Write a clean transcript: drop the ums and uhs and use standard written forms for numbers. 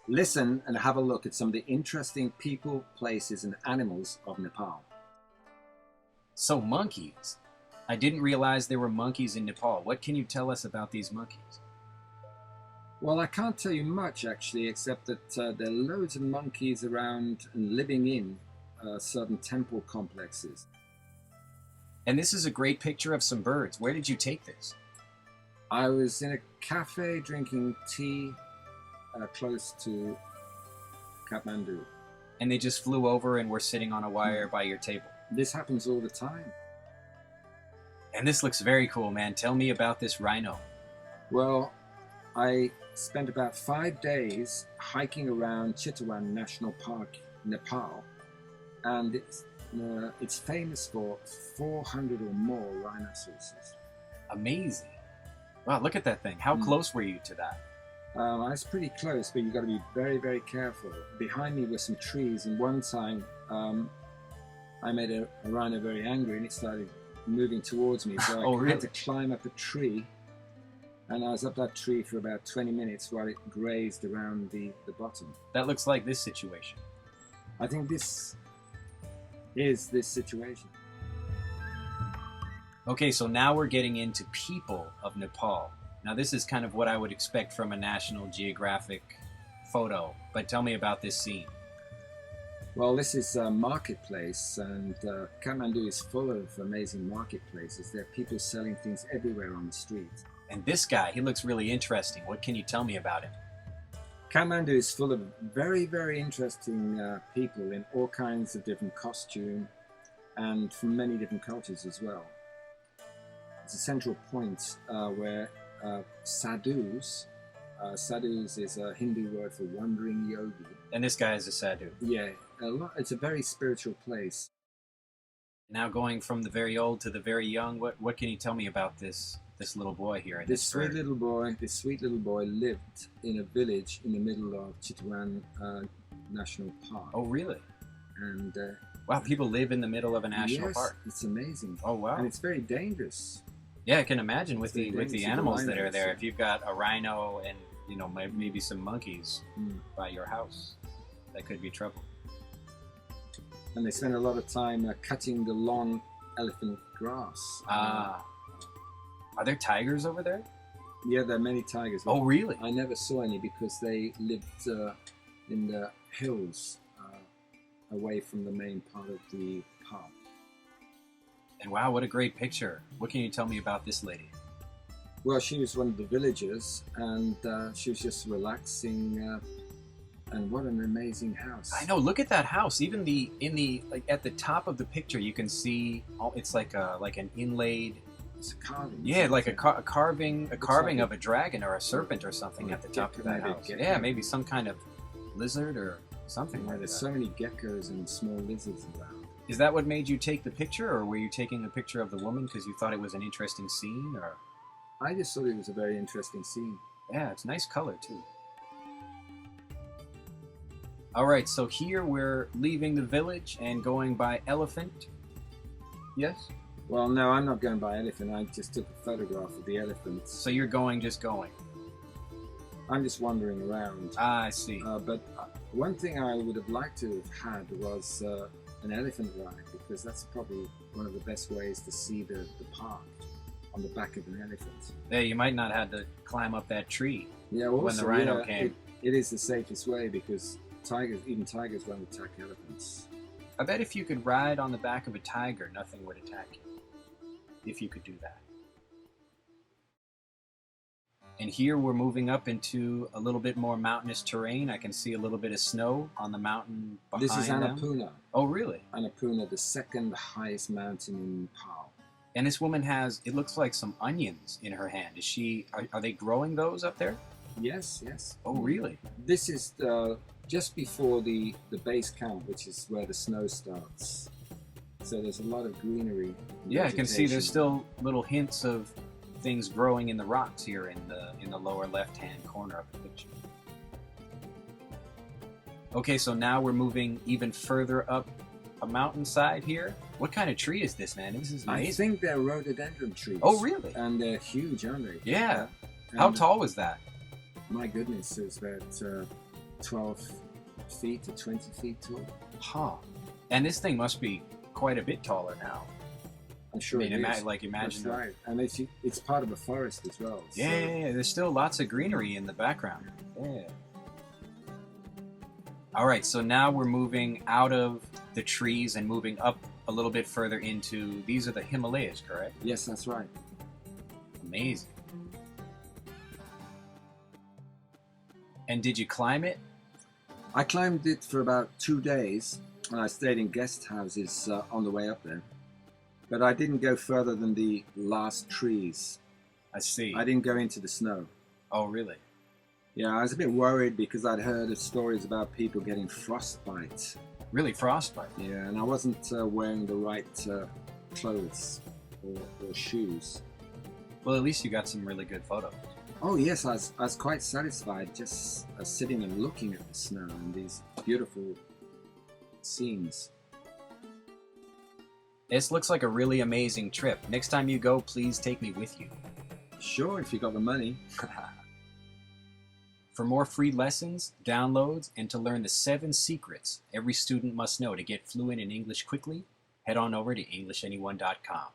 Listen and have a look at some of the interesting people, places, and animals of Nepal. So monkeys. I didn't realize there were monkeys in Nepal. What can you tell us about these monkeys? Well, I can't tell you much actually, except that there are loads of monkeys around and living in certain temple complexes. And this is a great picture of some birds. Where did you take this? I was in a cafe drinking tea close to Kathmandu. And they just flew over and were sitting on a wire by your table. This happens all the time. And this looks very cool, man. Tell me about this rhino. Well, I spent about 5 days hiking around Chitwan National Park, Nepal, and it's famous for 400 or more rhinoceroses. Amazing. Wow, look at that thing. How close were you to that? I was pretty close, but you've got to be very, very careful. Behind me were some trees, and one time I made a rhino very angry, and it started moving towards me. So I had to climb up a tree, and I was up that tree for about 20 minutes while it grazed around the bottom. That looks like this situation. I think this is this situation. Okay, so now we're getting into people of Nepal. Now this is kind of what I would expect from a National Geographic photo, but tell me about this scene. Well, this is a marketplace, and Kathmandu is full of amazing marketplaces. There are people selling things everywhere on the street. And this guy, he looks really interesting. What can you tell me about him? Kathmandu is full of very, very interesting people in all kinds of different costume and from many different cultures as well. It's a central point where sadhus, sadhus is a Hindu word for wandering yogi. And this guy is a sadhu. Yeah, it's a very spiritual place. Now going from the very old to the very young, what can you tell me about this little boy here? This sweet little boy lived in a village in the middle of Chitwan National Park. Oh, really? And wow, people live in the middle of a national park. It's amazing. Oh, wow. And it's very dangerous. Yeah, I can imagine with the animals that are there. Yeah. If you've got a rhino and maybe some monkeys by your house, that could be trouble. And they spend a lot of time cutting the long elephant grass. Are there tigers over there? Yeah, there are many tigers. Oh, really? I never saw any because they lived in the hills away from the main part of the park. And wow, what a great picture. What can you tell me about this lady? Well, she was one of the villagers, and she was just relaxing. And what an amazing house! I know. Look at that house. Even at the top of the picture, you can see. Oh, it's like an inlaid. It's a carving. Yeah, like a carving of a dragon or a serpent or something at the top of that house. Yeah, maybe some kind of lizard or something like that. There's so many geckos and small lizards around. Is that what made you take the picture, or were you taking a picture of the woman because you thought it was an interesting scene, or? I just thought it was a very interesting scene. Yeah, it's nice color too. All right, so here we're leaving the village and going by elephant. Yes? Well, no, I'm not going by elephant. I just took a photograph of the elephants. So you're just going? I'm just wandering around. Ah, I see. But one thing I would have liked to have had was an elephant ride, because that's probably one of the best ways to see the park on the back of an elephant. Yeah, you might not have to climb up that tree. Yeah, also, when the rhino came. It is the safest way because even tigers won't attack elephants. I bet if you could ride on the back of a tiger, nothing would attack you. If you could do that. And here we're moving up into a little bit more mountainous terrain. I can see a little bit of snow on the mountain behind This is Annapurna. them. Oh, really? Annapurna, the second highest mountain in Nepal. And this woman has, it looks like some onions in her hand. Is she, are they growing those up there? Yes, yes. Oh, really? This is just before the base camp, which is where the snow starts. So there's a lot of greenery. Yeah, I can see there's still little hints of things growing in the rocks here in the lower left-hand corner of the picture. Okay, so now we're moving even further up a mountainside here. What kind of tree is this, man? This is amazing. I think they're rhododendron trees. Oh, really? And they're huge, aren't they? Yeah. How tall was that? My goodness, it's about 12 feet to 20 feet tall. Huh. And this thing must be quite a bit taller now. I'm sure I mean, it is. imagine. That's right. And it's part of a forest as well. Yeah, so. yeah, there's still lots of greenery in the background. Yeah. All right, so now we're moving out of the trees and moving up a little bit further into, these are the Himalayas, correct? Yes, that's right. Amazing. And did you climb it? I climbed it for about 2 days, and I stayed in guest houses on the way up there. But I didn't go further than the last trees. I see. I didn't go into the snow. Oh, really? Yeah, I was a bit worried because I'd heard of stories about people getting frostbite. Really, frostbite? Yeah, and I wasn't wearing the right clothes or shoes. Well, at least you got some really good photos. Oh yes, I was quite satisfied just sitting and looking at the snow and these beautiful scenes. This looks like a really amazing trip. Next time you go, please take me with you. Sure, if you got the money. For more free lessons, downloads, and to learn the 7 secrets every student must know to get fluent in English quickly, head on over to EnglishAnyone.com.